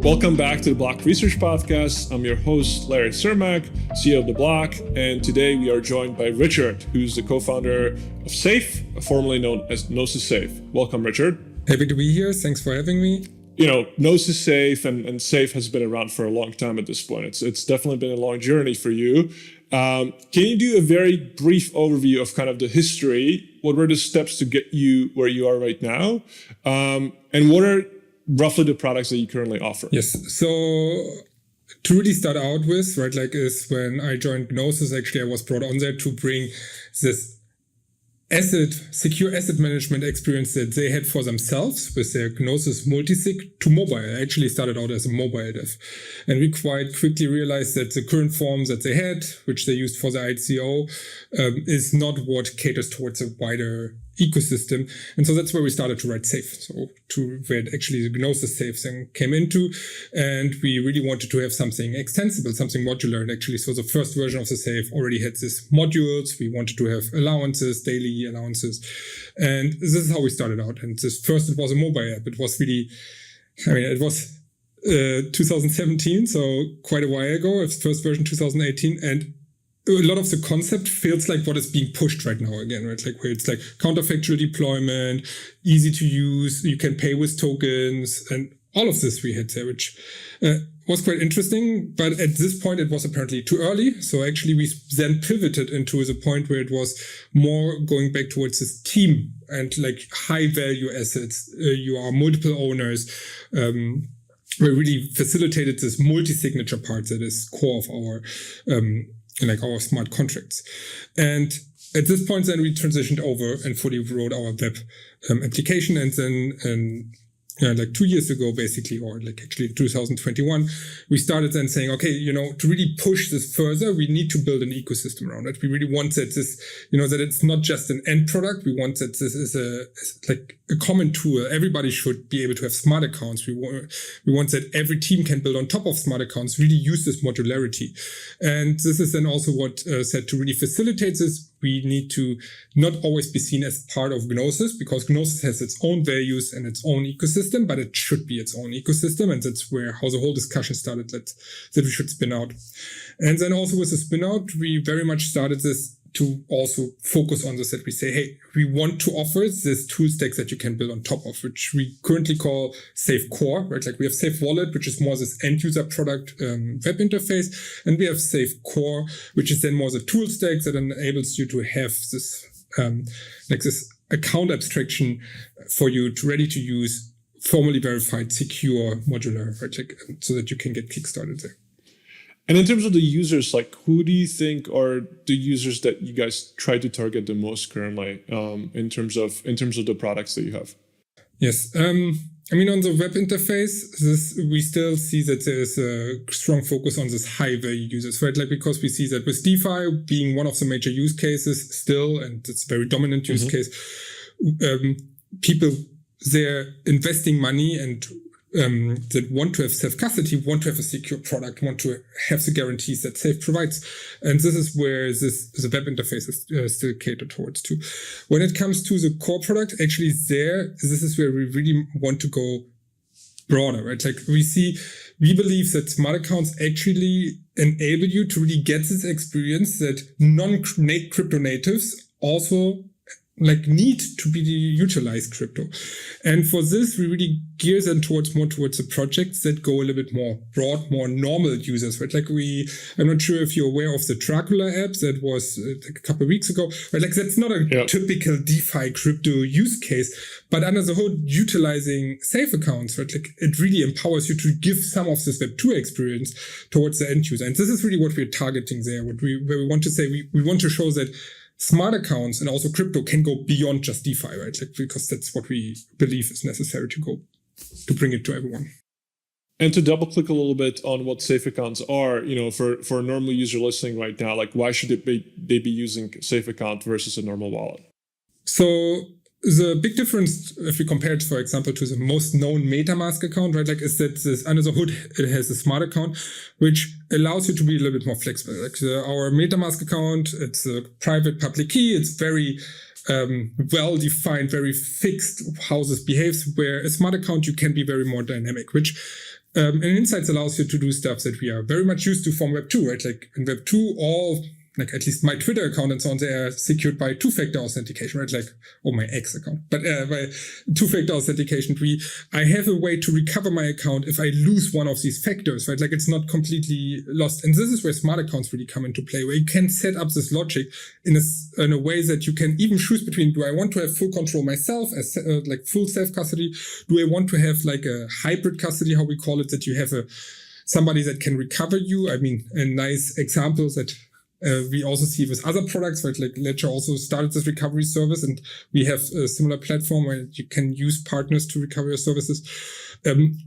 Welcome back to the Block Research Podcast. I'm your host, Larry Cermak, CEO of The Block, and today we are joined by Richard, who's the co-founder of Safe, formerly known as Gnosis Safe. Welcome, Richard. Happy to be here. Thanks for having me. You know, Gnosis Safe and Safe has been around for a long time at this point. It's definitely been a long journey for you. Can you do a very brief overview of kind of the history? What were the steps to get you where you are right now? And what are roughly the products that you currently offer? Yes. So to really start out with, right, like is when I joined Gnosis, actually I was brought on there to bring this secure asset management experience that they had for themselves with their Gnosis multisig to mobile. I actually started out as a mobile dev. And we quite quickly realized that the current form that they had, which they used for the ICO, is not what caters towards a wider ecosystem. And so that's where we started to write Safe. So to where actually the Gnosis Safe thing came into. And we really wanted to have something extensible, something modular. And actually, so the first version of the Safe already had these modules. We wanted to have allowances, daily allowances. And this is how we started out. And first it was a mobile app. It was really, it was 2017, so quite a while ago. It's first version 2018. And a lot of the concept feels like what is being pushed right now again, right? Like where it's like counterfactual deployment, easy to use, you can pay with tokens, and all of this we had there, which was quite interesting. But at this point, it was apparently too early. So actually, we then pivoted into the point where it was more going back towards this team and like high value assets. You are multiple owners. We really facilitated this multi-signature part that is core of our like our smart contracts. And at this point, then we transitioned over and fully wrote our web application. And then, like 2 years ago, basically, or like actually 2021, we started then saying, okay, to really push this further, we need to build an ecosystem around it. We really want that this, that it's not just an end product. We want that this is like a common tool. Everybody should be able to have smart accounts. We want that every team can build on top of smart accounts, really use this modularity. And this is then also what said to really facilitate this. We need to not always be seen as part of Gnosis, because Gnosis has its own values and its own ecosystem, but it should be its own ecosystem. And that's how the whole discussion started, that we should spin out. And then also with the spin out, we very much started this to also focus on this, that we say, hey, we want to offer this tool stack that you can build on top of, which we currently call Safe Core, right? Like we have Safe Wallet, which is more this end user product web interface. And we have Safe Core, which is then more the tool stack that enables you to have this, this account abstraction for you to ready to use, formally verified, secure, modular, right? Like, so that you can get kickstarted there. And in terms of the users, like who do you think are the users that you guys try to target the most currently in terms of the products that you have? Yes. On the web interface, we still see that there's a strong focus on this high value users, right? Like because we see that with DeFi being one of the major use cases still, and it's a very dominant use case, people, they're investing money and that want to have self-custody, want to have a secure product, want to have the guarantees that Safe provides. And this is where the web interface is still catered towards too. When it comes to the core product, actually this is where we really want to go broader, right? Like we believe that smart accounts actually enable you to really get this experience that non-crypto natives also need to be utilize crypto. And for this, we really gear them towards the projects that go a little bit more broad, more normal users, right? Like I'm not sure if you're aware of the Dracula app that was a couple of weeks ago, right? Like that's not a typical DeFi crypto use case, but under the hood, utilizing Safe accounts, right? Like it really empowers you to give some of this Web2 experience towards the end user. And this is really what we're targeting there. Where we want to say, we want to show that smart accounts and also crypto can go beyond just DeFi, right? Like, because that's what we believe is necessary to bring it to everyone. And to double click a little bit on what Safe accounts are, for a normal user listening right now, like why should they be using Safe account versus a normal wallet? So the big difference, if we compare it, for example, to the most known MetaMask account, right, like is that this under the hood, it has a smart account, which allows you to be a little bit more flexible. Like our MetaMask account, it's a private public key. It's very well-defined, very fixed how this behaves, where a smart account, you can be very more dynamic, which And Insights allows you to do stuff that we are very much used to from Web 2, right? Like in Web 2, all, like at least my Twitter account and so on, they are secured by two-factor authentication, right? Like, or my X account, but by two-factor authentication. I have a way to recover my account if I lose one of these factors, right? Like it's not completely lost. And this is where smart accounts really come into play, where you can set up this logic in a way that you can even choose between, do I want to have full control myself as like full self-custody? Do I want to have like a hybrid custody, how we call it, that you have somebody that can recover you? I mean, a nice example that we also see with other products, right? Like Ledger also started this recovery service, and we have a similar platform where you can use partners to recover your services. And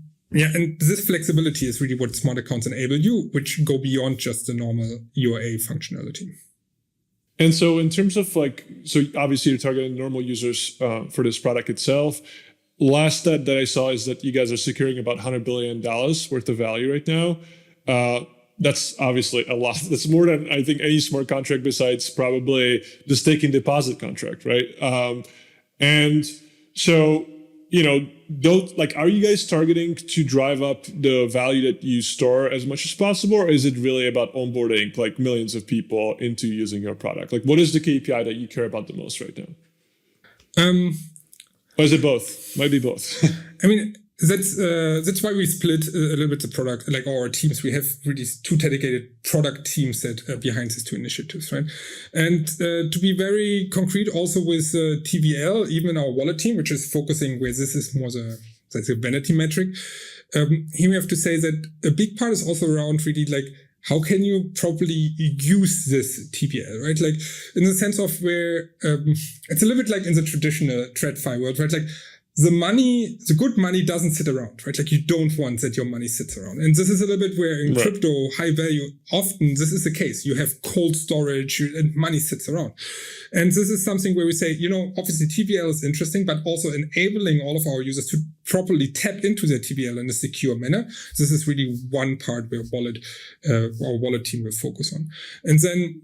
this flexibility is really what smart accounts enable you, which go beyond just the normal UA functionality. And so in terms of like, so obviously you're targeting normal users for this product itself. Last stat that I saw is that you guys are securing about $100 billion worth of value right now. That's obviously a lot. That's more than I think any smart contract besides probably the staking deposit contract, right? And so, are you guys targeting to drive up the value that you store as much as possible, or is it really about onboarding like millions of people into using your product? Like, what is the KPI that you care about the most right now? Or is it both? Might be both. I mean, that's why we split a little bit the product, like our teams. We have really two dedicated product teams that are behind these two initiatives, right? And to be very concrete, also with TVL, even our wallet team, which is focusing where this is more the vanity metric. Here we have to say that a big part is also around really like, how can you properly use this TVL, right? Like in the sense of where it's a little bit like in the traditional TradFi world, right? Like the good money doesn't sit around, right? Like you don't want that your money sits around. And this is a little bit where in crypto, high value, often this is the case. You have cold storage and money sits around. And this is something where we say, obviously TVL is interesting, but also enabling all of our users to properly tap into their TVL in a secure manner. This is really one part where our wallet team will focus on. And then,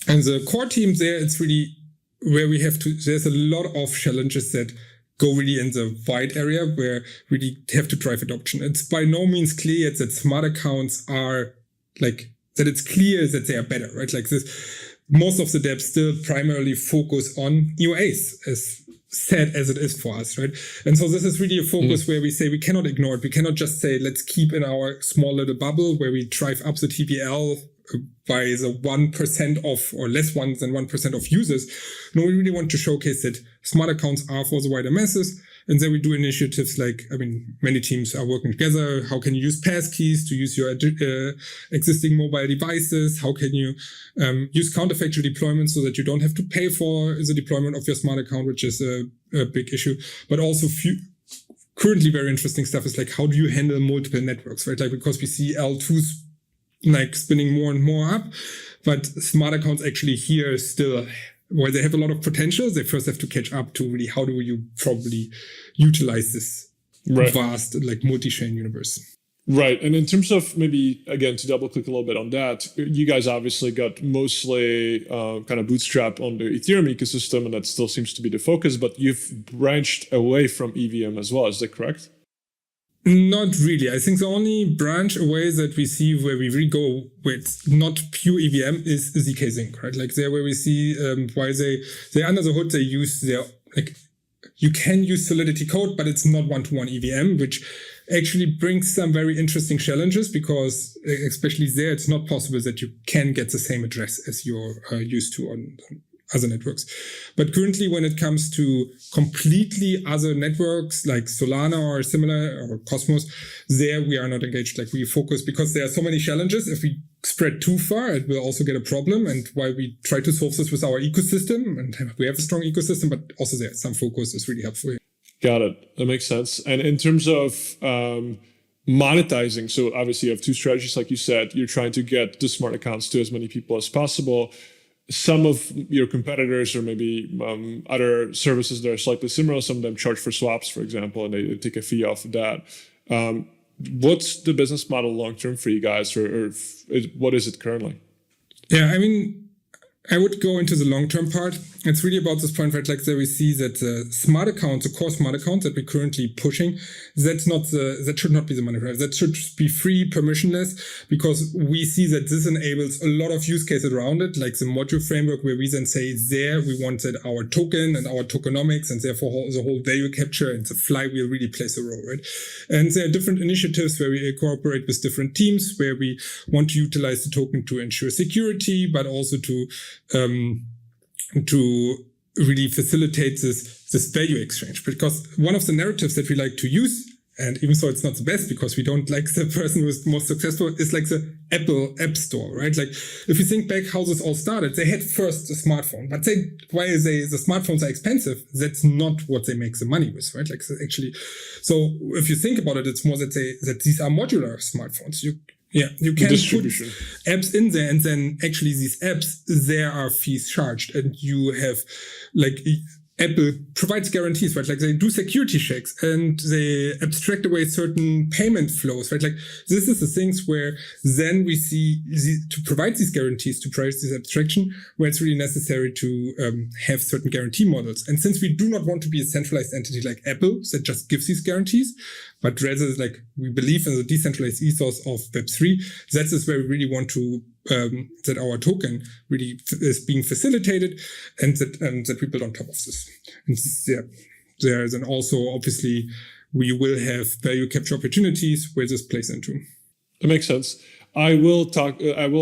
and the core team there, it's really where there's a lot of challenges that go really in the wide area where really have to drive adoption. It's by no means clear yet that smart accounts are like, that it's clear that they are better, right? Like this, most of the dApps still primarily focus on UAs, as sad as it is for us, right? And so this is really a focus where we say we cannot ignore it. We cannot just say, let's keep in our small little bubble where we drive up the TVL by the 1% of, or less than 1% of users. No, we really want to showcase that smart accounts are for the wider masses. And then we do initiatives like, many teams are working together. How can you use passkeys to use your existing mobile devices? How can you use counterfactual deployment so that you don't have to pay for the deployment of your smart account, which is a big issue. But also currently very interesting stuff is like, how do you handle multiple networks, right? Like, because we see L2s like spinning more and more up, but smart accounts actually here still, where they have a lot of potential, they first have to catch up to really how do you probably utilize this vast like multi-chain universe. Right. And in terms of maybe, again, to double click a little bit on that, you guys obviously got mostly kind of bootstrap on the Ethereum ecosystem, and that still seems to be the focus, but you've branched away from EVM as well. Is that correct? Not really. I think the only branch away that we see where we really go with not pure EVM is ZK Sync, right? Like there where we see why they under the hood, they use you can use Solidity code, but it's not one-to-one EVM, which actually brings some very interesting challenges because especially there, it's not possible that you can get the same address as you're used to on other networks. But currently, when it comes to completely other networks like Solana or similar or Cosmos, there we are not engaged. Like we focus because there are so many challenges. If we spread too far, it will also get a problem. And while we try to solve this with our ecosystem, and we have a strong ecosystem, but also there some focus is really helpful here. Got it. That makes sense. And in terms of monetizing, so obviously you have two strategies, like you said. You're trying to get the smart accounts to as many people as possible. Some of your competitors or maybe other services that are slightly similar, some of them charge for swaps, for example, and they take a fee off of that. What's the business model long-term for you guys, or what is it currently? Yeah, I mean, I would go into the long-term part. it's really about this point, right? Like there we see that the smart account, the core smart account that we're currently pushing, that should not be the money driver. That should be free, permissionless, because we see that this enables a lot of use cases around it, like the module framework, where we then say there we want that our token and our tokenomics and therefore the whole value capture and the flywheel really plays a role, right? And there are different initiatives where we cooperate with different teams, where we want to utilize the token to ensure security, but also to really facilitate this value exchange. Because one of the narratives that we like to use, and even though it's not the best because we don't like the person who is most successful, is like the Apple App Store, right? Like if you think back how this all started, they had first a smartphone, but the smartphones are expensive, that's not what they make the money with, right? Like so if you think about it, it's more that these are modular smartphones. You can put apps in there, and then actually these apps, there are fees charged, and you have like Apple provides guarantees, right? Like they do security checks and they abstract away certain payment flows, right? Like this is the things where then we see to provide these guarantees, to provide this abstraction, where it's really necessary to have certain guarantee models. And since we do not want to be a centralized entity like Apple that just gives these guarantees, but rather like we believe in the decentralized ethos of Web3, that is where we really want to that our token really is being facilitated, and that we build on top of this. And there then also obviously we will have value capture opportunities where this plays into. That makes sense. I will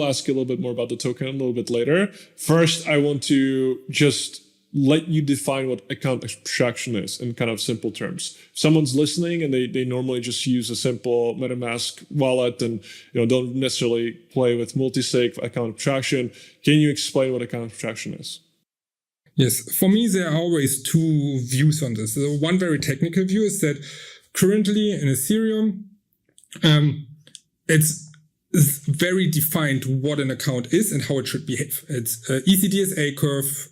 ask you a little bit more about the token a little bit later. First, I want to just let you define what account abstraction is in kind of simple terms. If someone's listening and they normally just use a simple MetaMask wallet and don't necessarily play with multi-sig account abstraction, can you explain what account abstraction is? Yes, for me there are always two views on this. So one very technical view is that currently in Ethereum, it's very defined what an account is and how it should behave. It's ECDSA curve,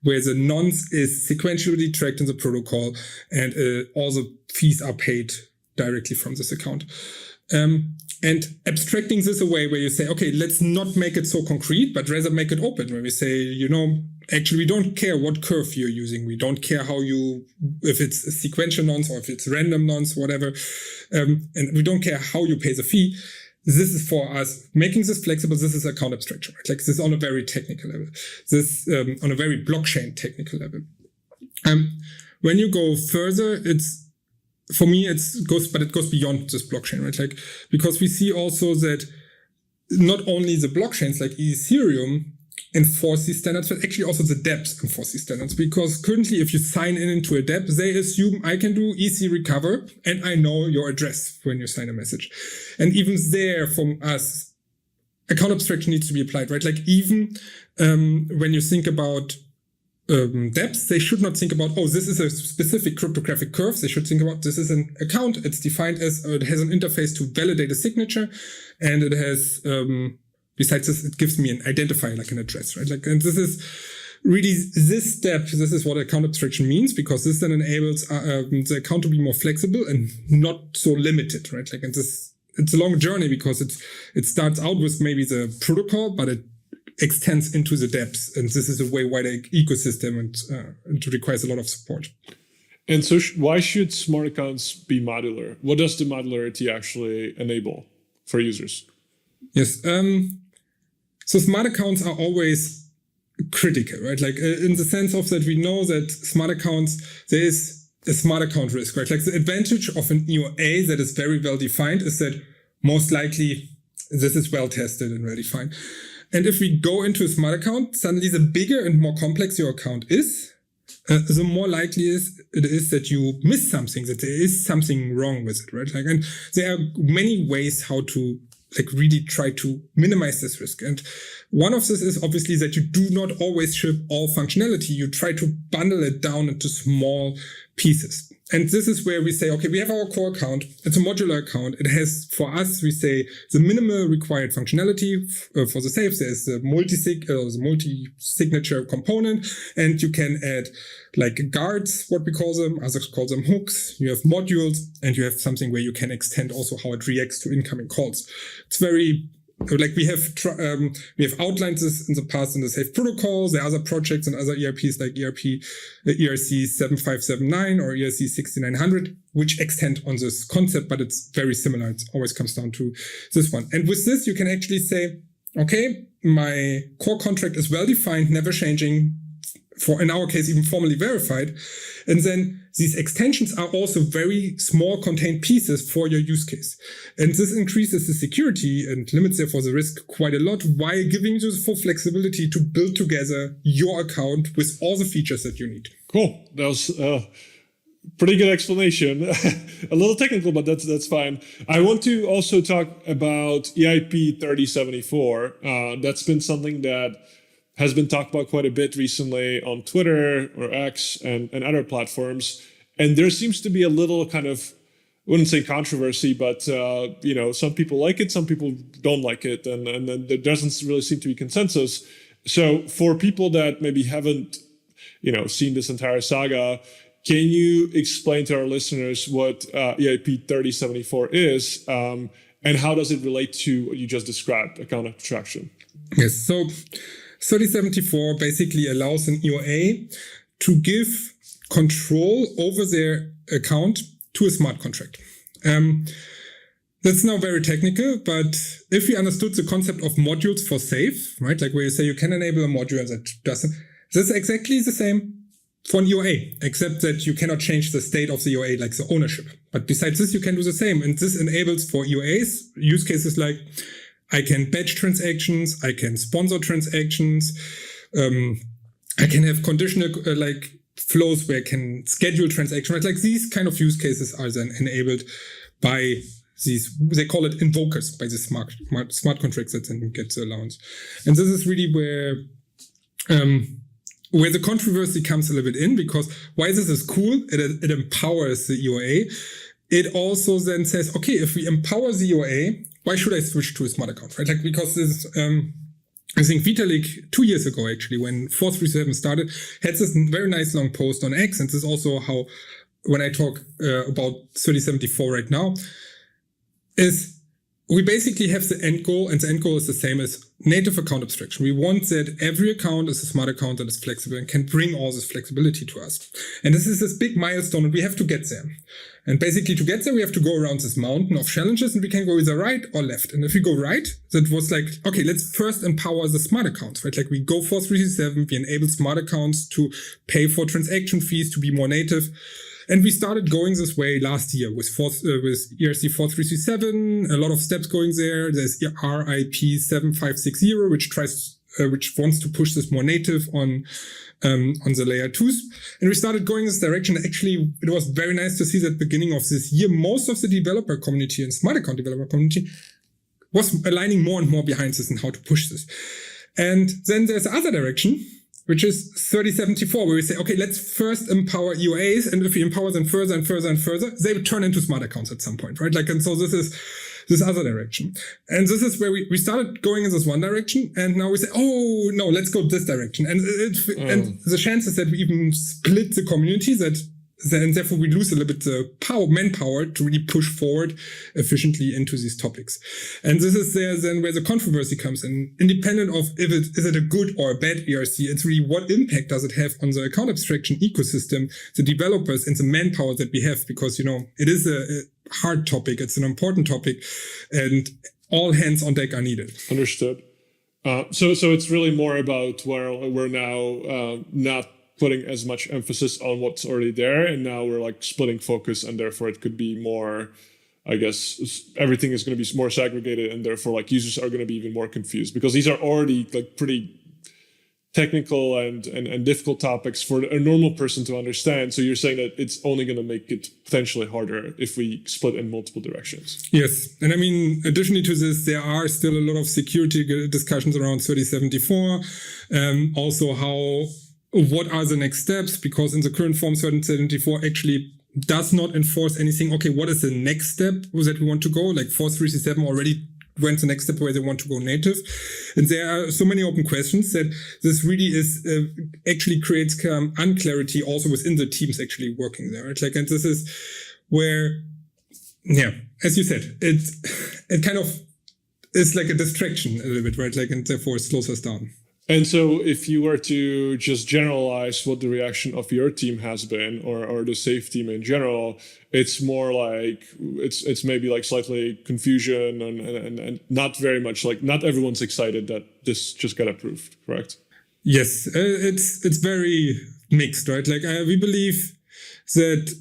where the nonce is sequentially tracked in the protocol, and all the fees are paid directly from this account. And abstracting this away, where you say, okay, let's not make it so concrete, but rather make it open, where we say, actually, we don't care what curve you're using. We don't care if it's a sequential nonce or if it's random nonce, whatever. And we don't care how you pay the fee. This is for us making this flexible. This is account abstraction, right? Like this is on a very technical level. This on a very blockchain technical level. When you go further, it goes beyond this blockchain, right? Like because we see also that not only the blockchains like Ethereum enforce these standards, but actually also the dApps enforce these standards. Because currently, if you sign into a dApp, they assume I can do EC recover and I know your address when you sign a message. And even there, from us, account abstraction needs to be applied, right? Like even when you think about dApps, they should not think about, this is a specific cryptographic curve. They should think about this is an account. It's defined as, it has an interface to validate a signature, and it has, besides this, it gives me an identifier, like an address, right? Like, and this is really this step. This is what account abstraction means, because this then enables the account to be more flexible and not so limited, right? Like, and it's a long journey because it starts out with maybe the protocol, but it extends into the dApps, and this is a way wider ecosystem, and it requires a lot of support. And so, why should smart accounts be modular? What does the modularity actually enable for users? Yes. So smart accounts are always critical, right? Like in the sense of that we know that smart accounts, there is a smart account risk, right? Like the advantage of an EOA that is very well defined is that most likely this is well tested and well defined. And if we go into a smart account, suddenly the bigger and more complex your account is, the more likely it is that you miss something, that there is something wrong with it, right? Like, and there are many ways how to really try to minimize this risk. And one of this is obviously that you do not always ship all functionality. You try to bundle it down into small pieces. And this is where we say, okay, we have our core account. It's a modular account. It has, for us, we say the minimal required functionality for the safe. There's the multi-signature component, and you can add like guards, what we call them. Others call them hooks. You have modules, and you have something where you can extend also how it reacts to incoming calls. It's very like we have outlined this in the past in the safe protocols. There are other projects and other ERPs like ERC 7579 or ERC 6900, which extend on this concept, but it's very similar. It always comes down to this one. And with this, you can actually say, okay, my core contract is well defined, never changing, for in our case, even formally verified. And then these extensions are also very small contained pieces for your use case. And this increases the security and limits therefore the risk quite a lot, while giving you the full flexibility to build together your account with all the features that you need. Cool. That was pretty good explanation. A little technical, but that's fine. I want to also talk about EIP 3074. That's been something that has been talked about quite a bit recently on Twitter or X and other platforms. And there seems to be a little kind of, I wouldn't say controversy, but some people like it, some people don't like it. And then there doesn't really seem to be consensus. So for people that maybe haven't, seen this entire saga, can you explain to our listeners what EIP 3074 is, and how does it relate to what you just described, account abstraction? Yes, so 3074 basically allows an EOA to give control over their account to a smart contract. That's now very technical, but if we understood the concept of modules for safe, right, like where you say you can enable a module and that doesn't, that's exactly the same for an EOA, except that you cannot change the state of the EOA, like the ownership. But besides this, you can do the same. And this enables for EOAs use cases like I can batch transactions, I can sponsor transactions, I can have conditional flows where I can schedule transactions. Right? Like these kind of use cases are then enabled by these, they call it invokers, by the smart contracts that then get the allowance. And this is really where the controversy comes a little bit in, because why this is cool, it empowers the EOA. It also then says, okay, if we empower the EOA, why should I switch to a smart account, right? Like, because this, I think Vitalik 2 years ago, actually, when 437 started, had this very nice long post on X. And this is also how, when I talk about 3074 right now, is we basically have the end goal, and the end goal is the same as native account abstraction. We want that every account is a smart account that is flexible and can bring all this flexibility to us. And this is this big milestone, and we have to get there. And basically to get there, we have to go around this mountain of challenges, and we can go either right or left. And if we go right, that was like, okay, let's first empower the smart accounts, right? Like we go for 337, we enable smart accounts to pay for transaction fees, to be more native. And we started going this way last year with ERC 4337, a lot of steps going there. There's RIP 7560, which wants to push this more native on the Layer-2s. And we started going this direction. Actually, it was very nice to see that beginning of this year, most of the developer community and smart account developer community was aligning more and more behind this and how to push this. And then there's the other direction, which is 3074, where we say, okay, let's first empower EOAs, and if we empower them further and further and further, they will turn into smart accounts at some point, right? Like, and so this is this other direction. And this is where we started going in this one direction, and now we say, oh, no, let's go this direction. And and the chances that we even split the community, and therefore we lose a little bit the manpower to really push forward efficiently into these topics. And this is then where the controversy comes in. Independent of is it a good or a bad ERC, it's really what impact does it have on the account abstraction ecosystem, the developers, and the manpower that we have, because, it is a hard topic, it's an important topic, and all hands on deck are needed. Understood. So it's really more about where we're now not putting as much emphasis on what's already there, and now we're like splitting focus, and therefore it could be more, I guess, everything is going to be more segregated, and therefore like users are going to be even more confused, because these are already like pretty technical and difficult topics for a normal person to understand. So you're saying that it's only going to make it potentially harder if we split in multiple directions. Yes. And I mean, additionally to this, there are still a lot of security discussions around 3074. Also what are the next steps? Because in the current form, 3074 actually does not enforce anything. Okay, what is the next step that we want to go? Like 4337 already went the next step where they want to go native. And there are so many open questions that this really is actually creates unclarity also within the teams actually working there. Right? Like, and this is where, as you said, it kind of is like a distraction a little bit, right? Like, and therefore it slows us down. And so if you were to just generalize what the reaction of your team has been, or the safe team in general, it's more like it's maybe like slightly confusion and not very much, like not everyone's excited that this just got approved, correct? Yes, it's very mixed, right? Like we believe that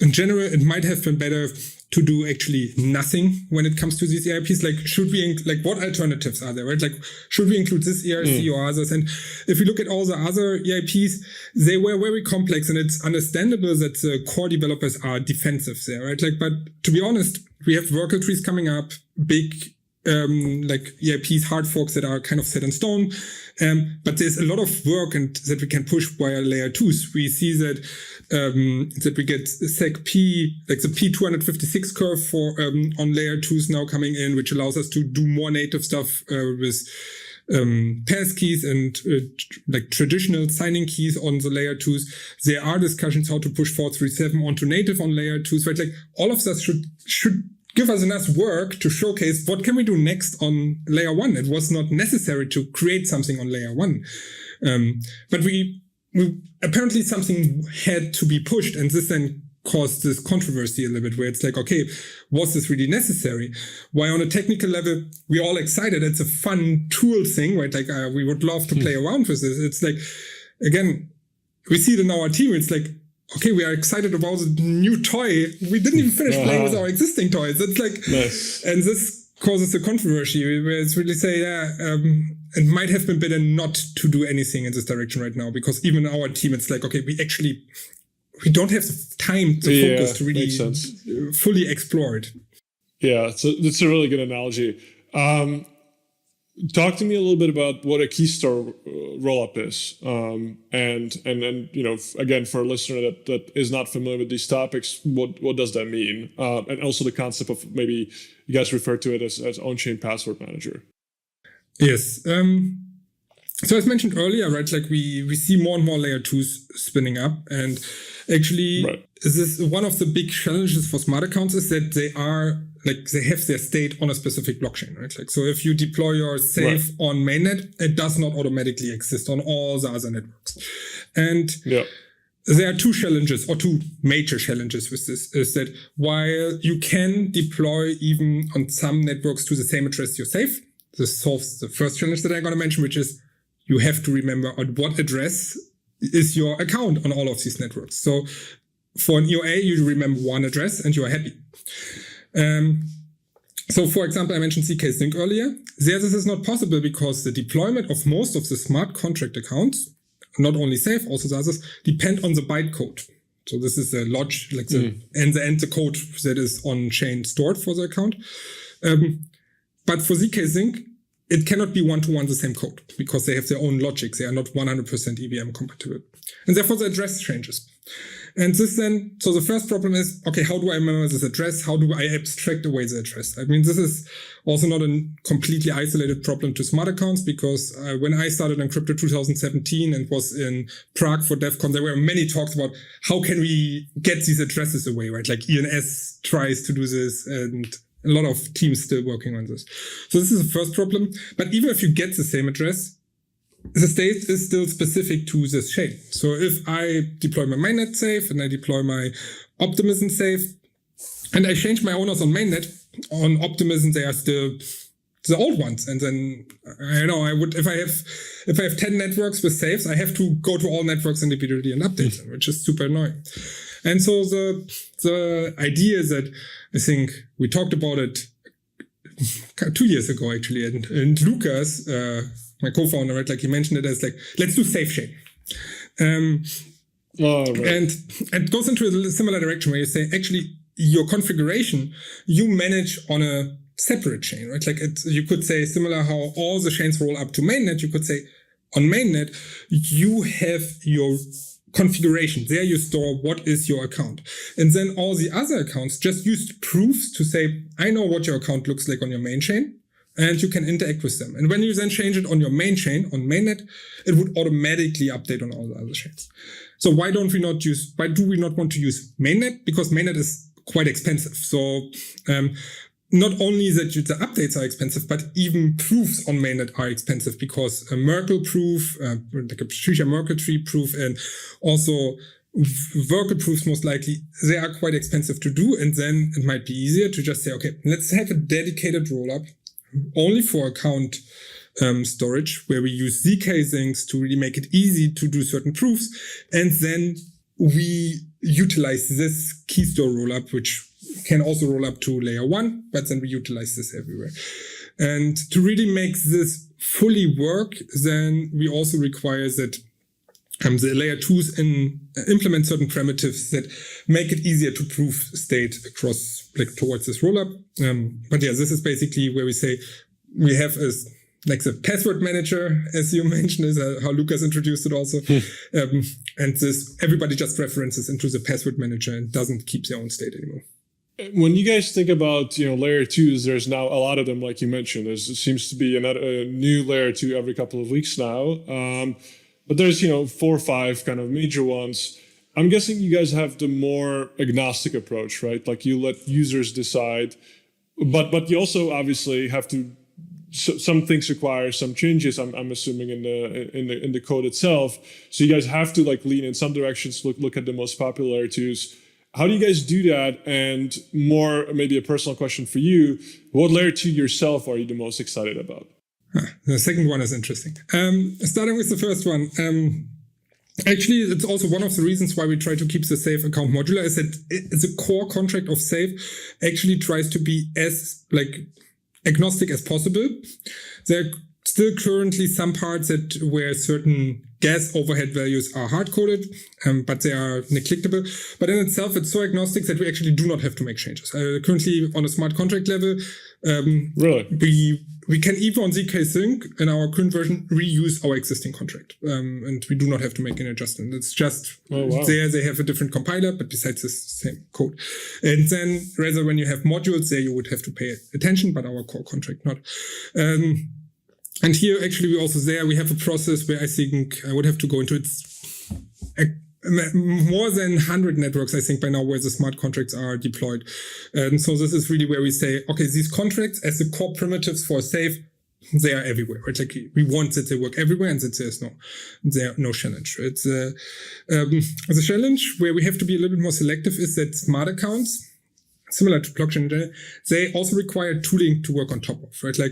in general it might have been better to do actually nothing when it comes to these EIPs. Like, should we, like, what alternatives are there, right? Like, should we include this ERC or others? And if you look at all the other EIPs, they were very complex, and it's understandable that the core developers are defensive there, right? Like, but to be honest, we have worker trees coming up, big, like EIPs, hard forks that are kind of set in stone. But there's a lot of work and that we can push via layer 2s. We see that that we get SEC-P, like the P256 curve for on layer 2s now coming in, which allows us to do more native stuff with passkeys and like traditional signing keys on the layer 2s. There are discussions how to push 437 onto native on layer 2s, right? Like all of that should give us enough work to showcase what can we do next on layer 1. It was not necessary to create something on layer 1. But we apparently something had to be pushed, and this then caused this controversy a little bit, where it's like, okay, was this really necessary? Why on a technical level, we're all excited. It's a fun tool thing, right? Like we would love to play around with this. It's like, again, we see it in our team. It's like, okay, we are excited about the new toy. We didn't even finish playing with our existing toys. It's like, nice. And this causes a controversy where it's really say, it might have been better not to do anything in this direction right now, because even in our team, it's like, okay, we don't have the time to focus to really fully explore it. Yeah, so that's a really good analogy. Talk to me a little bit about what a Keystore rollup is, and you know, again, for a listener that is not familiar with these topics, what does that mean? And also the concept of, maybe you guys refer to it as on-chain password manager. Yes. So as mentioned earlier, right, like we see more and more layer 2s spinning up, and actually this one of the big challenges for smart accounts is that they have their state on a specific blockchain, right? Like, so if you deploy your safe on mainnet, it does not automatically exist on all the other networks. And there are two challenges, or two major challenges with this, is that while you can deploy even on some networks to the same address you're safe, this solves the first challenge that I'm going to mention, which is you have to remember on what address is your account on all of these networks. So for an EOA, you remember one address and you are happy. So for example, I mentioned CK Sync earlier. There, this is not possible because the deployment of most of the smart contract accounts, not only safe, also the others, depend on the bytecode. So this is the log, like the code that is on chain stored for the account. But for ZK Sync, it cannot be one-to-one the same code because they have their own logic. They are not 100% EVM compatible. And therefore the address changes. And this then, so the first problem is, okay, how do I remember this address? How do I abstract away the address? I mean, this is also not a completely isolated problem to smart accounts, because when I started in crypto 2017 and was in Prague for DevCon, there were many talks about how can we get these addresses away, right? Like ENS tries to do this, and a lot of teams still working on this. So this is the first problem. But even if you get the same address, the state is still specific to this chain. So if I deploy my mainnet safe and I deploy my Optimism safe and I change my owners on mainnet, on Optimism they are still the old ones. And then I would, if I have 10 networks with safes, I have to go to all networks individually and update them, which is super annoying. And so the idea is that, I think we talked about it 2 years ago actually, and Lucas, my co-founder, right, like he mentioned it as like, let's do safe chain. And it goes into a similar direction where you say, actually, your configuration, you manage on a separate chain, right? Like you could say similar how all the chains roll up to mainnet. You could say on mainnet, you have your configuration. There you store what is your account. And then all the other accounts just use proofs to say, I know what your account looks like on your main chain, and you can interact with them. And when you then change it on your main chain, on mainnet, it would automatically update on all the other chains. So why do we not want to use mainnet? Because mainnet is quite expensive. So not only that the updates are expensive, but even proofs on mainnet are expensive, because a Merkle proof, like a Merkle tree proof, and also Worker proofs, most likely, they are quite expensive to do. And then it might be easier to just say, okay, let's have a dedicated rollup only for account storage, where we use ZK things to really make it easy to do certain proofs. And then we utilize this Keystore Rollup, which can also roll up to layer 1, but then we utilize this everywhere. And to really make this fully work, then we also require that the layer 2s implement certain primitives that make it easier to prove state across, like, towards this rollup. But yeah, this is basically where we say we have the password manager, as you mentioned, is how Lucas introduced it also. And this, everybody just references into the password manager and doesn't keep their own state anymore. When you guys think about, layer 2s, there's now a lot of them, like you mentioned. There seems to be a new layer 2 every couple of weeks now. But there's, 4 or 5 kind of major ones. I'm guessing you guys have the more agnostic approach, right? Like, you let users decide, but you also obviously have to. Some things require some changes. I'm assuming in the code itself. So you guys have to lean in some directions. Look at the most popular layer 2s. How do you guys do that? And more, maybe a personal question for you, what layer 2 yourself are you the most excited about? The second one is interesting. Starting with the first one. Actually, it's also one of the reasons why we try to keep the Safe account modular, is that the core contract of Safe actually tries to be as agnostic as possible. There are still currently some parts where certain gas overhead values are hard-coded, but they are neglectable. But in itself, it's so agnostic that we actually do not have to make changes. Currently, on a smart contract level, really? We can even on ZK Sync in our current version reuse our existing contract, and we do not have to make an adjustment. It's just there they have a different compiler, but besides this same code. And then rather when you have modules there, you would have to pay attention, but our core contract not. And here actually we have a process where I think I would have to go into more than 100 networks, I think, by now, where the smart contracts are deployed. And so this is really where we say, okay, these contracts as the core primitives for Safe, they are everywhere. Right? Like, we want that they work everywhere and that there's no challenge. It's the challenge where we have to be a little bit more selective is that smart accounts, similar to blockchain, they also require tooling to work on top of, right? Like,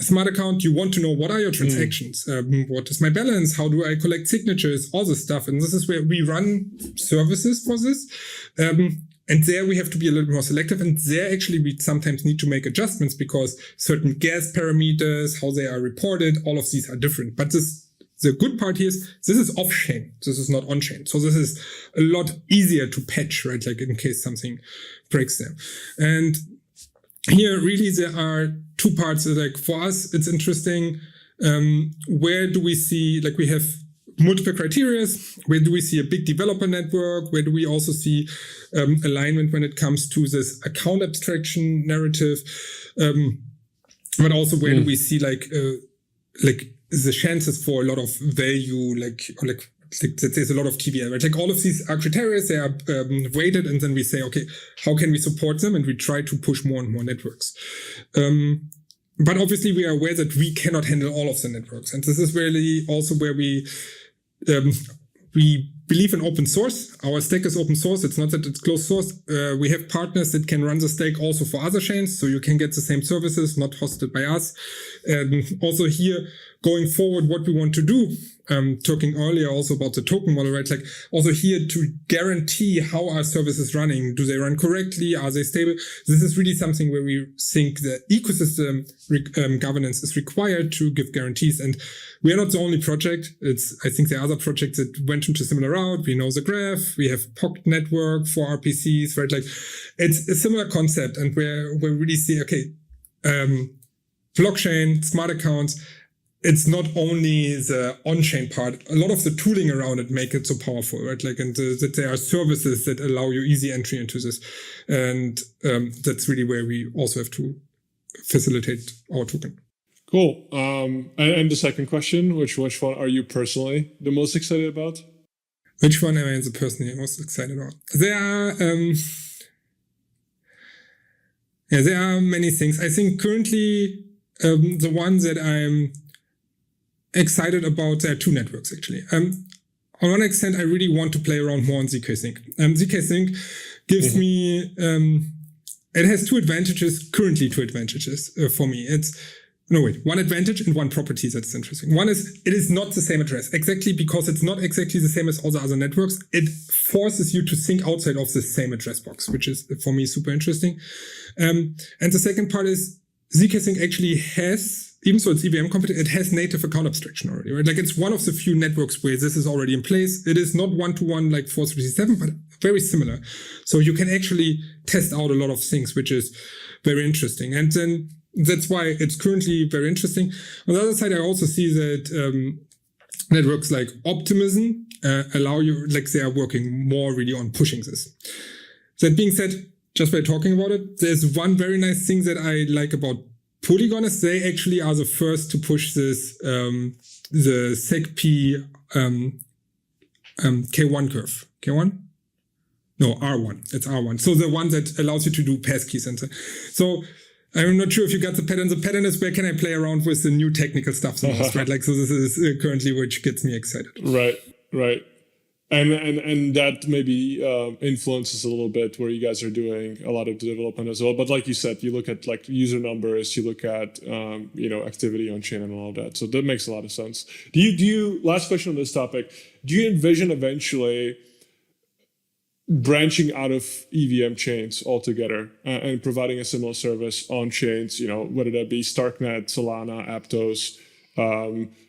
a smart account, you want to know what are your transactions, what is my balance, how do I collect signatures, all this stuff. And this is where we run services for this. And there we have to be a little bit more selective. And there actually we sometimes need to make adjustments because certain gas parameters, how they are reported, all of these are different. But the good part here is this is off-chain. This is not on-chain. So this is a lot easier to patch, right? Like, in case something breaks there. And here really there are 2 parts. Like, for us, it's interesting. Where do we see, like, we have multiple criteria. Where do we see a big developer network? Where do we also see alignment when it comes to this account abstraction narrative? But also where do we see the chances for a lot of value, that there's a lot of TVL, right? Like, all of these are criteria, they are weighted, and then we say, okay, how can we support them? And we try to push more and more networks. But obviously we are aware that we cannot handle all of the networks. And this is really also where we believe in open source. Our stack is open source. It's not that it's closed source. We have partners that can run the stack also for other chains. So you can get the same services, not hosted by us. Also here, going forward, what we want to do, talking earlier also about the token model, right? Like, also here to guarantee how our services running. Do they run correctly? Are they stable? This is really something where we think the ecosystem governance is required to give guarantees. And we are not the only project. I think there are other projects that went into a similar route. We know the graph. We have Pocket Network for RPCs, right? Like, it's a similar concept, and where we really see, okay, blockchain, smart accounts, it's not only the on-chain part. A lot of the tooling around it make it so powerful, right? Like, and that there are services that allow you easy entry into this. And that's really where we also have to facilitate our token. Cool. And the second question, which one are you personally the most excited about? Which one am I personally most excited about? There are Yeah, there are many things. I think currently the one that I'm excited about, there are two networks actually. On one extent, I really want to play around more on ZK Sync. ZK Sync gives me, it has two advantages, currently two advantages for me. One advantage and one property that's interesting. One is it is not the same address, exactly because it's not exactly the same as all the other networks. It forces you to sync outside of the same address box, which is for me super interesting. And the second part is ZK Sync actually has, even though it's EVM competent, it has native account abstraction already, right? Like it's one of the few networks where this is already in place. It is not one-to-one like 437, but very similar. So you can actually test out a lot of things, which is very interesting. And then that's why it's currently very interesting. On the other side, I also see that networks like Optimism allow you, like they are working more really on pushing this. That being said, just by talking about it, there's one very nice thing that I like about Polygon is they actually are the first to push this, the SegP K1 curve. K1? No, R1. It's R1. So the one that allows you to do passkeys and so I'm not sure if you got the pattern. The pattern is where can I play around with the new technical stuff the most, right? Like, so this is currently which gets me excited. Right. And that maybe influences a little bit where you guys are doing a lot of the development as well. But like you said, you look at like user numbers, you look at activity on chain and all that. So that makes a lot of sense. Do you last question on this topic? Do you envision eventually branching out of EVM chains altogether and providing a similar service on chains? Whether that be Starknet, Solana, Aptos.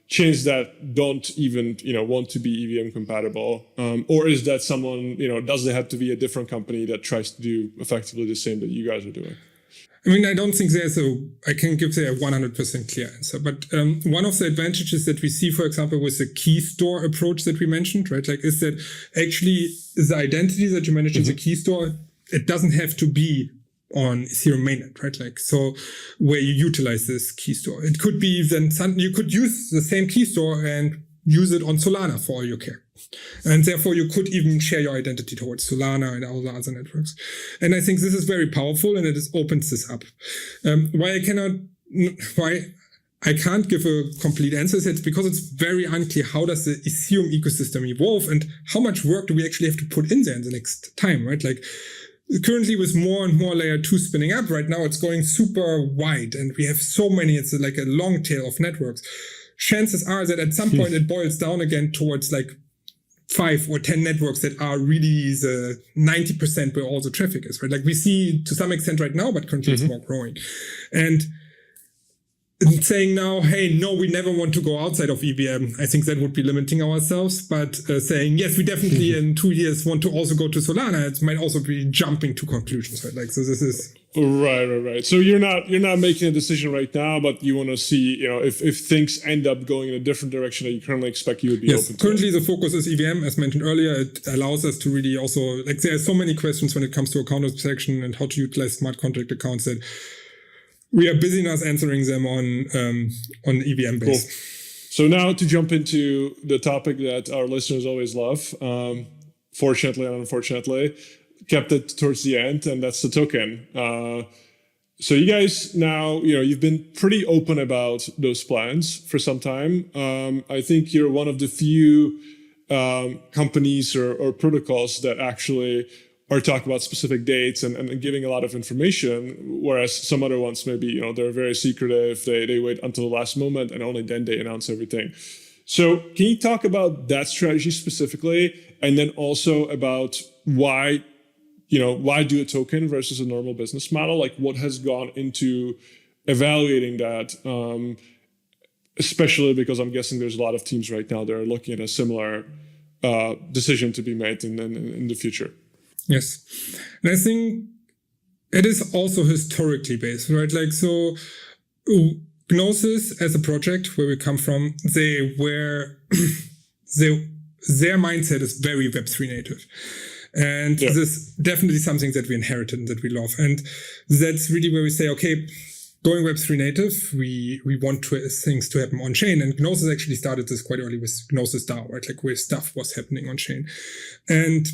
Chains that don't even, want to be EVM compatible? Or is that someone, does there have to be a different company that tries to do effectively the same that you guys are doing? I mean, I don't think I can give there a 100% clear answer, but one of the advantages that we see, for example, with the Keystore approach that we mentioned, right, like is that actually the identity that you manage in the Keystore, it doesn't have to be on Ethereum mainnet, right? Like, so where you utilize this Keystore. It could be then you could use the same Keystore and use it on Solana for all you care. And therefore you could even share your identity towards Solana and all the other networks. And I think this is very powerful and it opens this up. Why I can't give a complete answer is it's because it's very unclear how does the Ethereum ecosystem evolve and how much work do we actually have to put in there in the next time, right? Like, currently with more and more layer 2 spinning up right now, it's going super wide and we have so many, it's like a long tail of networks. Chances are that at some point it boils down again towards like 5 or 10 networks that are really the 90% where all the traffic is, right? Like we see to some extent right now, but currently it's more growing. And saying now, hey, no, we never want to go outside of EVM, I think that would be limiting ourselves. But saying, yes, we definitely in 2 years want to also go to Solana, it might also be jumping to conclusions, right? Like, so this is... Right. So you're not making a decision right now, but you want to see, if things end up going in a different direction that you currently expect, you would be open to. Currently the focus is EVM, as mentioned earlier. It allows us to really also, like, there are so many questions when it comes to account abstraction and how to utilize smart contract accounts that we are busy enough answering them on EVM base. Cool. So now to jump into the topic that our listeners always love, fortunately and unfortunately, kept it towards the end, and that's the token. So you guys now, you've been pretty open about those plans for some time. I think you're one of the few companies or protocols that actually are talking about specific dates and giving a lot of information, whereas some other ones maybe, they're very secretive. They wait until the last moment and only then they announce everything. So can you talk about that strategy specifically, and then also about why do a token versus a normal business model? Like what has gone into evaluating that, especially because I'm guessing there's a lot of teams right now that are looking at a similar decision to be made in the future. Yes. And I think it is also historically based, right? Like, so Gnosis as a project where we come from, their mindset is very Web3 native. And this is definitely something that we inherited and that we love. And that's really where we say, okay, going Web3 native, we want things to happen on chain. And Gnosis actually started this quite early with Gnosis DAO, right? Like where stuff was happening on chain. And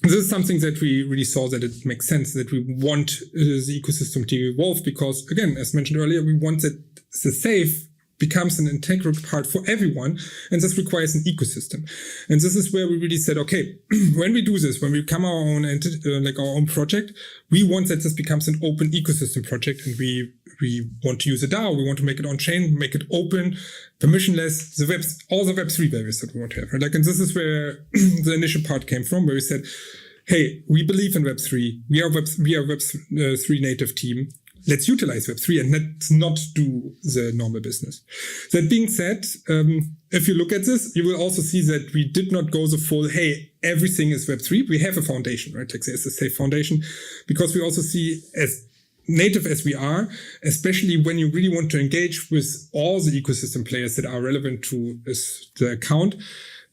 this is something that we really saw that it makes sense, that we want the ecosystem to evolve because, again, as mentioned earlier, we want that the safe becomes an integral part for everyone, and this requires an ecosystem. And this is where we really said, okay, when we do this, when we become our own entity, like our own project, we want that this becomes an open ecosystem project, and we want to use a DAO, we want to make it on-chain, make it open, permissionless, all the Web3 values that we want to have. Right? Like, and this is where the initial part came from, where we said, hey, we believe in Web3. We are Web3 native team. Let's utilize Web3 and let's not do the normal business. That being said, if you look at this, you will also see that we did not go the full, hey, everything is Web3. We have a foundation, right? Like there's a safe foundation, because we also see, as native as we are, especially when you really want to engage with all the ecosystem players that are relevant to the account,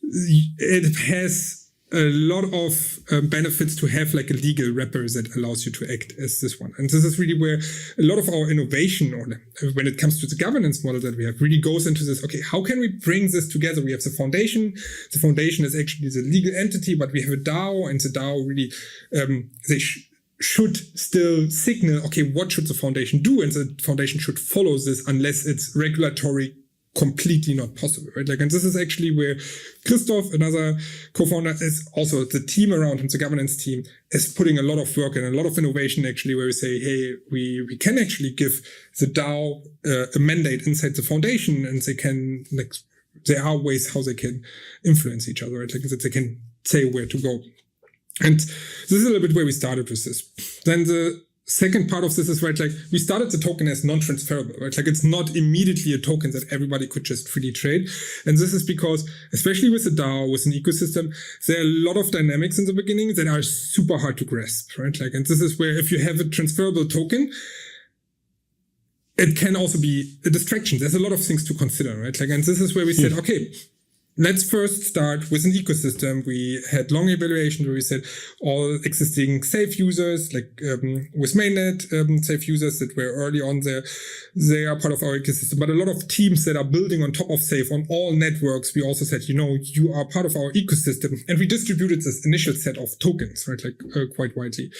it has a lot of benefits to have like a legal wrapper that allows you to act as this one. And this is really where a lot of our innovation, or when it comes to the governance model that we have, really goes into this, okay, how can we bring this together? We have the foundation. The foundation is actually the legal entity, but we have a DAO, and the DAO really, they should still signal, okay, what should the foundation do? And the foundation should follow this unless it's regulatory completely not possible, right? Like, and this is actually where Christoph, another co-founder, is also the team around him, the governance team, is putting a lot of work and a lot of innovation actually, where we say, hey, we can actually give the DAO a mandate inside the foundation, and they can, like, there are ways how they can influence each other, right? Like that they can say where to go. And this is a little bit where we started with this. Then the second part of this is, right, like we started the token as non-transferable, right? Like it's not immediately a token that everybody could just freely trade. And this is because, especially with a DAO, with an ecosystem, there are a lot of dynamics in the beginning that are super hard to grasp, right? Like, and this is where if you have a transferable token, it can also be a distraction. There's a lot of things to consider, right? Like, and this is where we said, okay, let's first start with an ecosystem. We had long evaluation where we said all existing safe users, like with mainnet safe users that were early on there, they are part of our ecosystem. But a lot of teams that are building on top of safe on all networks, we also said, you are part of our ecosystem. And we distributed this initial set of tokens, right, like quite widely.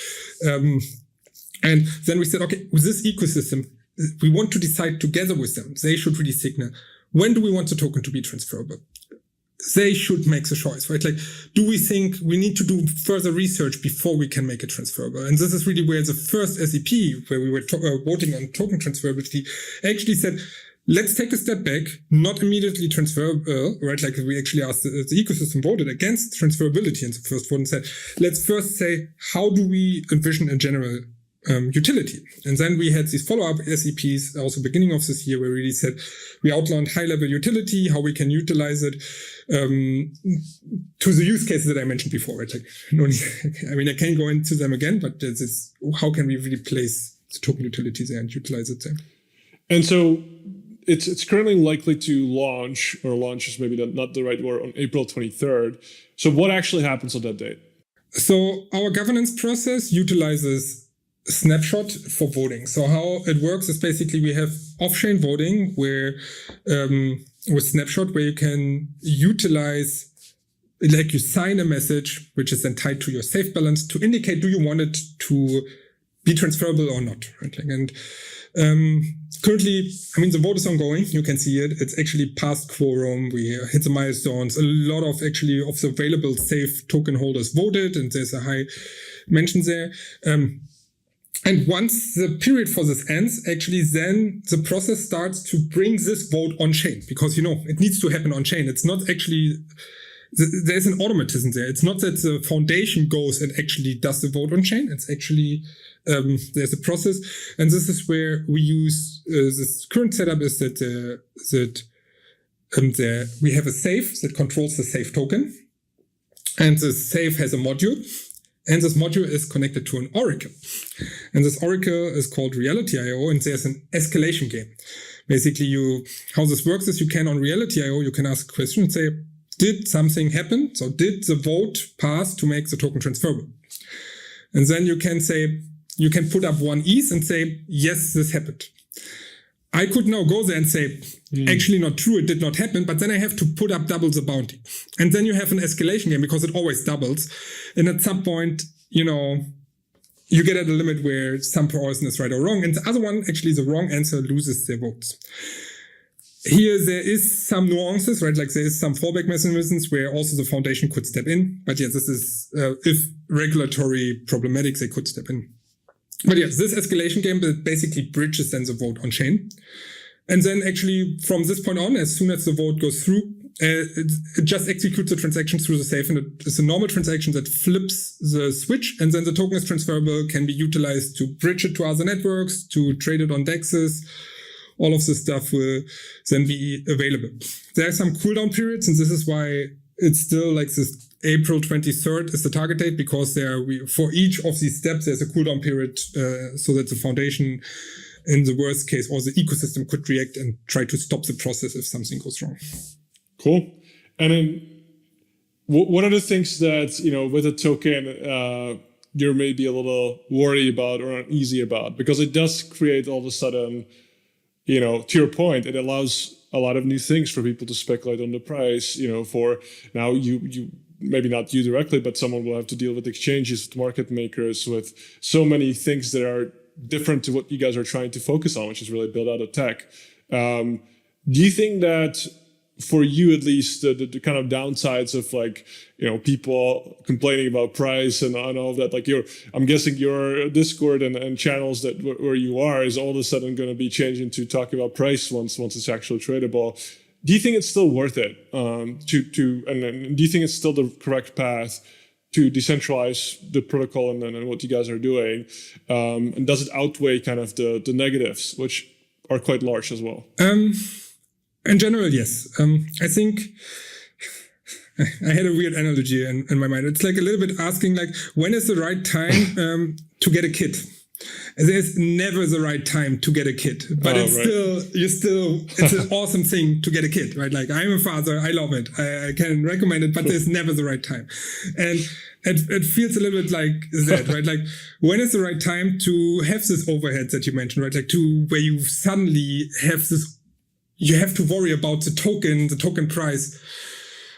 And then we said, okay, with this ecosystem, we want to decide together with them. They should really signal, when do we want the token to be transferable? They should make the choice, right? Like, do we think we need to do further research before we can make it transferable? And this is really where the first SEP, where we were voting on token transferability, actually said, let's take a step back, not immediately transferable, right? Like we actually asked, the ecosystem voted against transferability in the first vote and said, let's first say, how do we envision a general utility? And then we had these follow-up SEPs also beginning of this year, where we really said, we outlined high-level utility, how we can utilize it to the use cases that I mentioned before. Right? Like, I mean, I can't go into them again, but this is how can we really place the token utility there and utilize it there. And so it's currently likely to launch, or launch is maybe not the right word, on April 23rd. So what actually happens on that date? So our governance process utilizes snapshot for voting. So how it works is basically we have off-chain voting where with snapshot, where you can utilize, like you sign a message which is then tied to your safe balance to indicate, do you want it to be transferable or not, right? And currently, I mean, the vote is ongoing. You can see it. It's actually past quorum. We hit the milestones. A lot of actually of the available safe token holders voted, and there's a high mention there. And once the period for this ends, actually then the process starts to bring this vote on chain, because, it needs to happen on chain. It's not actually, there's an automatism there. It's not that the foundation goes and actually does the vote on chain. It's actually, there's a process. And this is where we use, this current setup is that we have a safe that controls the safe token. And the safe has a module. And this module is connected to an oracle. And this oracle is called Reality.io, and there's an escalation game. Basically, how this works is you can, on Reality.io, you can ask a question and say, did something happen? So did the vote pass to make the token transferable? And then you can say, you can put up one ETH and say, yes, this happened. I could now go there and say, actually not true, it did not happen, but then I have to put up double the bounty. And then you have an escalation game because it always doubles. And at some point, you know, you get at a limit where some person is right or wrong. And the other one, actually the wrong answer loses their votes. Here there is some nuances, right? Like there is some fallback mechanisms where also the foundation could step in. But yeah, this is, if regulatory problematic, they could step in. But yes, this escalation game basically bridges then the vote on chain. And then actually from this point on, as soon as the vote goes through, it just executes the transaction through the safe, and it's a normal transaction that flips the switch, and then the token is transferable, can be utilized to bridge it to other networks, to trade it on DEXs. All of this stuff will then be available. There are some cooldown periods, and this is why it's still like this April 23rd is the target date, because for each of these steps, there's a cooldown period so that the foundation, in the worst case, or the ecosystem could react and try to stop the process if something goes wrong. Cool. And then what are the things that, you know, with a token, you're maybe a little worried about or uneasy about? Because it does create all of a sudden, you know, to your point, it allows a lot of new things for people to speculate on the price, you know, for now you maybe not you directly, but someone will have to deal with exchanges, with market makers, with so many things that are different to what you guys are trying to focus on, which is really build out a tech. Do you think that for you, at least, the kind of downsides of, like, you know, people complaining about price and all of that, like I'm guessing your Discord and channels that where you are is all of a sudden going to be changing to talking about price once it's actually tradable. Do you think it's still worth it and do you think it's still the correct path to decentralize the protocol and what you guys are doing? And does it outweigh kind of the negatives, which are quite large as well? In general, yes. I think I had a weird analogy in my mind. It's like a little bit asking, like, when is the right time to get a kid? There's never the right time to get a kid, but it's an awesome thing to get a kid, right? Like, I'm a father, I love it, I can recommend it, but there's never the right time. And it feels a little bit like that, right? Like, when is the right time to have this overhead that you mentioned, right? Like, where you suddenly have this, you have to worry about the token price.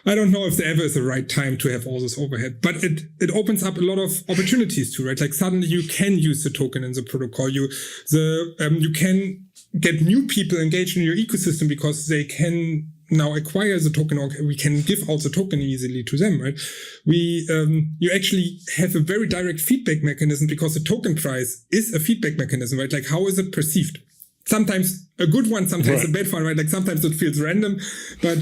I don't know if there ever is the right time to have all this overhead, but it opens up a lot of opportunities too, right? Like, suddenly you can use the token in the protocol. You can get new people engaged in your ecosystem because they can now acquire the token, or we can give out the token easily to them, right? You actually have a very direct feedback mechanism because the token price is a feedback mechanism, right? Like, how is it perceived? Sometimes a good one, sometimes a bad one, right? Like, sometimes it feels random, but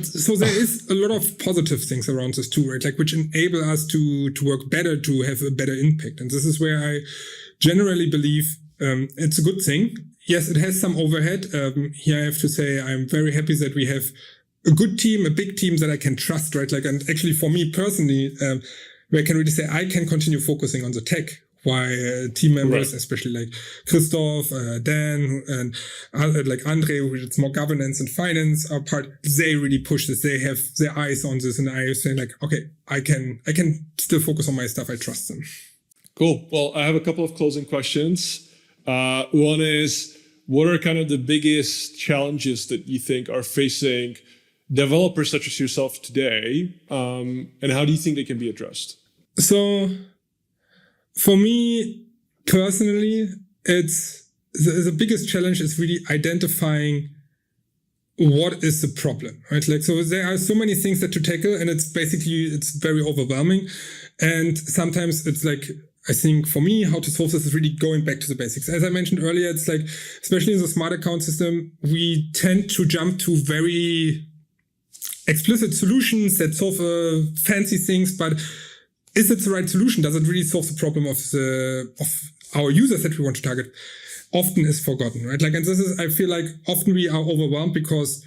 so there is a lot of positive things around this too, right? Like, which enable us to work better, to have a better impact. And this is where I generally believe it's a good thing. Yes, it has some overhead. Here I have to say I'm very happy that we have a good team, a big team that I can trust, right? Like, and actually for me personally, where I can really say I can continue focusing on the tech. Why team members, especially like Christoph, Dan, and like Andre, who is more governance and finance, are part. They really push this. They have their eyes on this, and I say, like, okay, I can still focus on my stuff. I trust them. Cool. Well, I have a couple of closing questions. One is, what are kind of the biggest challenges that you think are facing developers such as yourself today, and how do you think they can be addressed? So, for me personally, it's the biggest challenge is really identifying what is the problem, right? Like, so there are so many things that to tackle, and it's very overwhelming. And sometimes it's like, I think for me, how to solve this is really going back to the basics. As I mentioned earlier, it's like, especially in the smart account system, we tend to jump to very explicit solutions that solve fancy things, but is it the right solution? Does it really solve the problem of our users that we want to target? Often is forgotten, right? Like, and this is, I feel like often we are overwhelmed because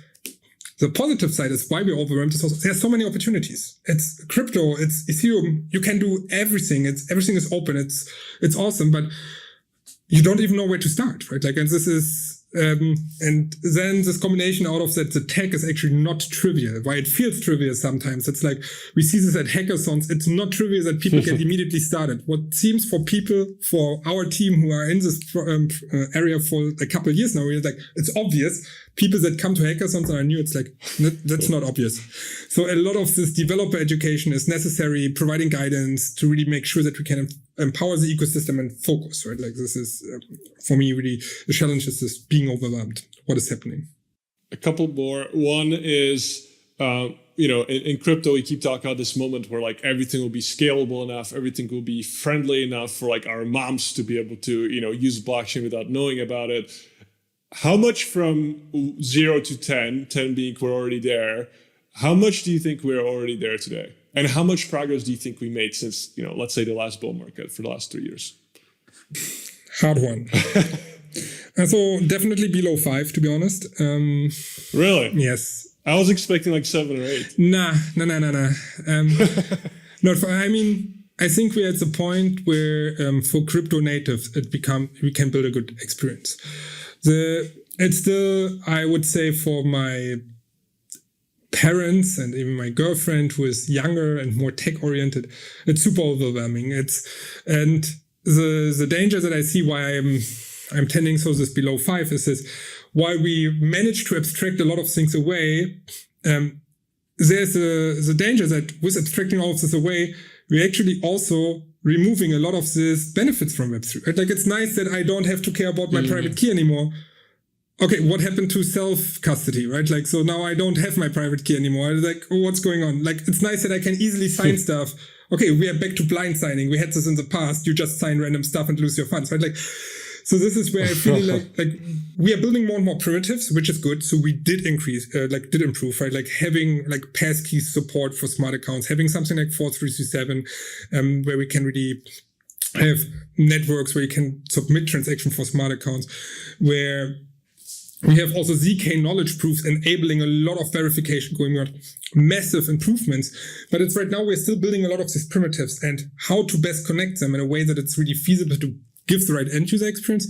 the positive side is why we're overwhelmed. There's so many opportunities. It's crypto, it's Ethereum. You can do everything. Everything is open. It's awesome, but you don't even know where to start, right? Like, and this is and then this combination out of that, the tech is actually not trivial. Why it feels trivial sometimes. It's like, we see this at hackathons. It's not trivial that people get immediately started. What seems for people, for our team who are in this area for a couple of years now, we're like, it's obvious. People that come to hackathons and are new, it's like, that's not obvious. So a lot of this developer education is necessary, providing guidance to really make sure that we can empower the ecosystem and focus, right? Like this is, for me, really the challenge is this being overwhelmed. What is happening? A couple more. One is, in crypto, we keep talking about this moment where like everything will be scalable enough, everything will be friendly enough for like our moms to be able to, use blockchain without knowing about it. How much from 0 to 10 being we're already there, how much do you think we're already there today? And how much progress do you think we made since, let's say the last bull market for the last 3 years? Hard one. So definitely below 5, to be honest. Really? Yes. I was expecting like 7 or 8. Nah. I think we're at the point where for crypto natives, we can build a good experience. It's still, I would say, for my parents and even my girlfriend who is younger and more tech oriented, it's super overwhelming. And the danger that I see why I'm tending so this below 5 is this, while we manage to abstract a lot of things away, there's the danger that with abstracting all of this away, we're actually also removing a lot of these benefits from Web3. Right? Like it's nice that I don't have to care about my private key anymore. Okay, what happened to self-custody, right? Like, so now I don't have my private key anymore. Like, what's going on? Like, it's nice that I can easily sign stuff. Okay, we are back to blind signing. We had this in the past. You just sign random stuff and lose your funds, right? Like, so this is where I feel like we are building more and more primitives, which is good. So we did improve, right? Like having like passkey support for smart accounts, having something like 4337, where we can really have networks where you can submit transaction for smart accounts, where we have also ZK knowledge proofs enabling a lot of verification going on, massive improvements. But it's right now we're still building a lot of these primitives and how to best connect them in a way that it's really feasible to give the right end user experience.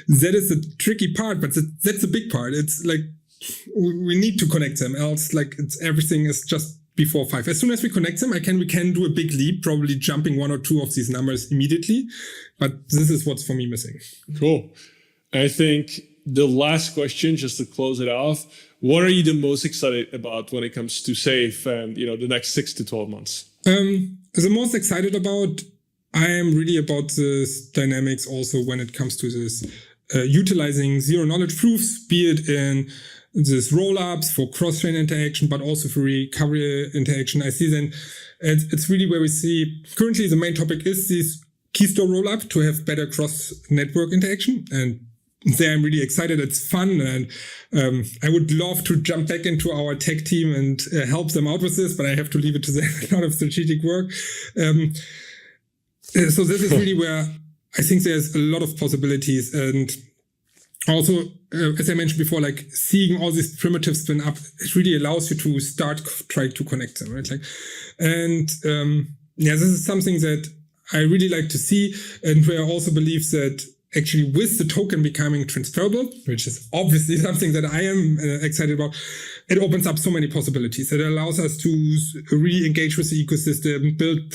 That is the tricky part, but that's the big part. It's like we need to connect them, else like everything is just before 5. As soon as we connect them, we can do a big leap, probably jumping 1 or 2 of these numbers immediately. But this is what's for me missing. Cool. I think the last question, just to close it off, what are you the most excited about when it comes to Safe and the next 6 to 12 months? The most excited about, I am really about this dynamics also when it comes to this utilizing zero knowledge proofs, be it in this rollups for cross-chain interaction, but also for recovery interaction. I see then it's really where we see currently the main topic is this Keystore Rollup to have better cross-network interaction. And there I'm really excited. It's fun. And I would love to jump back into our tech team and help them out with this, but I have to leave it to them. A lot of strategic work. So this is really where I think there's a lot of possibilities. And also, as I mentioned before, like seeing all these primitives spin up, it really allows you to start trying to connect them, right? Like, and this is something that I really like to see, and where I also believe that actually with the token becoming transferable, which is obviously something that I am excited about, it opens up so many possibilities. It allows us to really engage with the ecosystem, build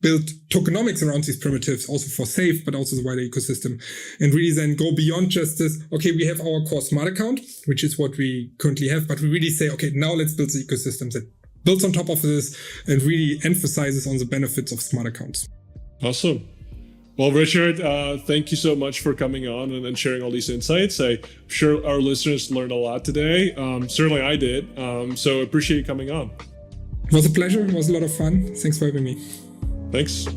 build tokenomics around these primitives, also for Safe, but also the wider ecosystem, and really then go beyond just this, okay, we have our core smart account, which is what we currently have, but we really say, okay, now let's build the ecosystem that builds on top of this and really emphasizes on the benefits of smart accounts. Awesome. Well, Richard, thank you so much for coming on and sharing all these insights. I'm sure our listeners learned a lot today. Certainly I did. So appreciate you coming on. It was a pleasure. It was a lot of fun. Thanks for having me. Thanks.